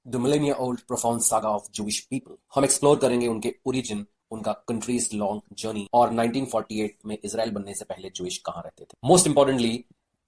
The Millionaire old profound saga of Jewish people. हम explore करेंगे उनके ओरिजिन, उनका कंट्रीज लॉन्ग जर्नी और 1948 में इसराइल बनने से पहले जूइश कहां रहते थे। Most importantly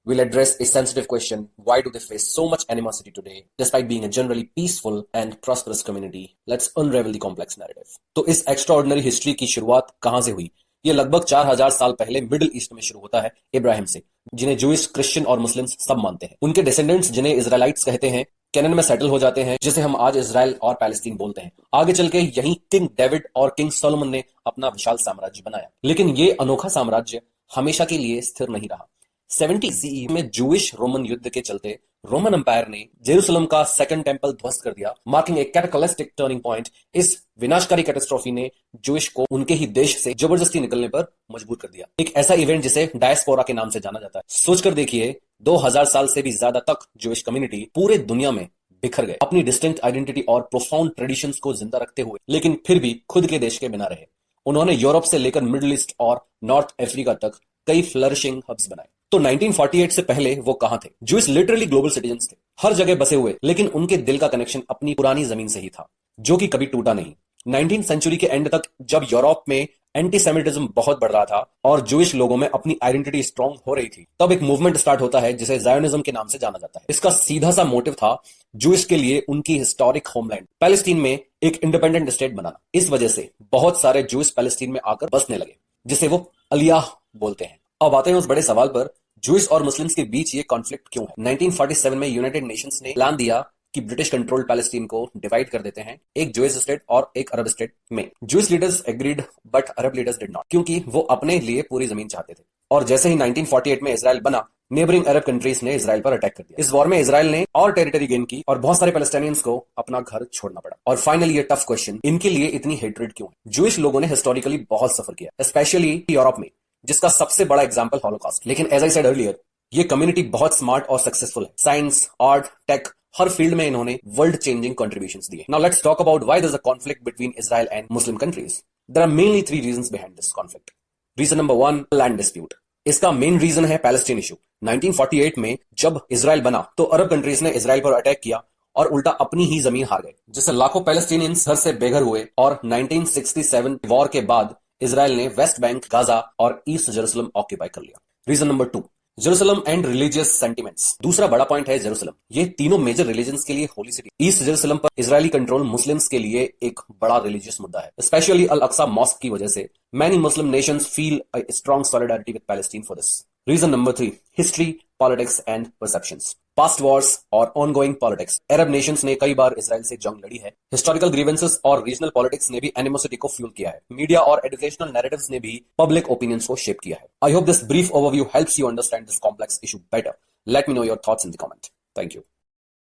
we'll address a sensitive question: why do they face so much animosity today despite being a generally peaceful and prosperous community? Let's unravel the complex narrative। तो इस एक्स्ट्राऑर्डिनरी हिस्ट्री की शुरुआत कहां से हुई? ये लगभग 4000 साल पहले मिडिल ईस्ट में शुरू होता है, इब्राहिम से, जिन्हें जूइश, क्रिश्चियन और मुस्लिम्स सब मानते हैं। उनके डिसेंडेंट्स, जिन्हें इजराइलाइट्स कहते हैं, कैनान में सेटल हो जाते हैं, जिसे हम आज इजराइल और पैलेस्टीन बोलते हैं। आगे चल के यहीं किंग डेविड और किंग सोलोमन ने अपना विशाल साम्राज्य बनाया। लेकिन ये अनोखा साम्राज्य हमेशा के लिए स्थिर नहीं रहा। 70 सीई में जूइश रोमन युद्ध के चलते रोमन एम्पायर ने जेरूसलम का सेकंड टेंपल ध्वस्त कर दिया, मार्किंग ए कैटाक्लिस्टिक टर्निंग पॉइंट। इस विनाशकारी कैटास्ट्रोफी ने जूइश को उनके ही देश से जबरदस्ती निकलने पर मजबूर कर दिया। एक ऐसा इवेंट जिसे डायस्पोरा के नाम से जाना जाता है। सोचकर देखिए, 2000 साल से भी ज्यादा तक जूइश कम्युनिटी पूरे दुनिया में बिखर गए, अपनी डिस्टिंक्ट आइडेंटिटी और प्रोफाउंड ट्रेडिशंस को जिंदा रखते हुए, लेकिन फिर भी खुद के देश के बिना रहे। उन्होंने यूरोप से लेकर मिडिल ईस्ट और नॉर्थ अफ्रीका तक कई फ्लरिशिंग हब्स बनाए। तो 1948 से पहले वो कहां थे? जूइश लिटरली ग्लोबल सिटीजन्स थे, हर जगह बसे हुए, लेकिन उनके दिल का कनेक्शन अपनी पुरानी जमीन से ही था, जो कि कभी टूटा नहीं। 19th सेंचुरी के एंड तक जब यूरोप में एंटीसेमिटिज्म बहुत बढ़ रहा था और जूइश लोगों में अपनी आइडेंटिटी स्ट्रांग हो रही थी, तब एक मूवमेंट स्टार्ट होता है जिसे जायोनिज्म के नाम से जाना जाता है। इसका सीधा सा मोटिव था जूइश के लिए उनकी हिस्टोरिक होमलैंड पैलेस्टीन में एक इंडिपेंडेंट स्टेट बनाना। इस वजह से बहुत सारे जूइश पैलेस्टीन में आकर बसने लगे, जिसे वो अलियाह बोलते हैं। अब आते हैं उस बड़े सवाल पर, जूइश और मुस्लिम्स के बीच ये कॉन्फ्लिक्ट क्यों है? 1947 में यूनाइटेड नेशंस ने प्लान दिया कि ब्रिटिश कंट्रोल्ड पैलेस्टीन को डिवाइड कर देते हैं, एक जूइश स्टेट और एक अरब स्टेट में। Jewish leaders agreed but Arab leaders did not, क्योंकि वो अपने लिए पूरी जमीन चाहते थे। और जैसे ही 1948 में इसराइल बना, नेबरिंग अरब कंट्रीज ने इसराइल पर अटैक कर दिया। इस वॉर में इसराइल ने और टेरिटरी गेन की और बहुत सारे पैलेस्टाइनियंस को अपना घर छोड़ना पड़ा। और फाइनली ये टफ क्वेश्चन, इनके लिए इतनी हेट्रेड क्यों है? जूइश लोगों ने हिस्टोरिकली बहुत सफर किया, स्पेशली यूरोप में, जिसका सबसे बड़ा एग्जाम्पल हॉलोकॉस्ट। लेकिन एज आई सेड अर्लियर, ये कम्युनिटी बहुत स्मार्ट और सक्सेसफुल है। साइंस, आर्ट, टेक, हर फील्ड में इन्होंने वर्ल्ड चेंजिंग कंट्रीब्यूशंस दिए। Now let's talk about why there is a conflict between Israel and Muslim countries. There are mainly 3 reasons behind this conflict. Reason number 1, land dispute. इसका main reason है Palestine issue. 1948 में जब Israel बना तो Arab countries ने Israel पर attack किया और उल्टा अपनी ही जमीन हार गए, जिससे लाखों पैलेस्टीनियंस घर से बेघर हुए। और 1967 वॉर के बाद इजराइल ने वेस्ट बैंक, गाजा और ईस्ट जेरूसलम ऑक्यूपाई कर लिया। Reason number 2, Jerusalem and religious sentiments. दूसरा बड़ा पॉइंट है जेरूसलम। ये तीनों मेजर रिलीजन्स के लिए होली सिटी। ईस्ट जेरूसलम पर इजरायली कंट्रोल मुस्लिम्स के लिए एक बड़ा रिलीजियस मुद्दा है, स्पेशली अल अक्सा मॉस्क की वजह से। Many Muslim nations feel a strong solidarity with Palestine for this. Reason number 3, history, politics and perceptions. Past wars और ऑनगोइंग पॉलिटिक्स। अरब नेशंस ने कई बार इसराइल से जंग लड़ी है। हिस्टोरिकल ग्रीवेंसेस और रीजनल पॉलिटिक्स ने भी एनिमोसिटी को फ्यूल किया है। मीडिया और एजुकेशनल नैरेटिव्स ने भी पब्लिक ओपिनियंस को शेप किया है। I hope this brief overview helps you understand this complex issue better. Let me know your thoughts in the comment. Thank you.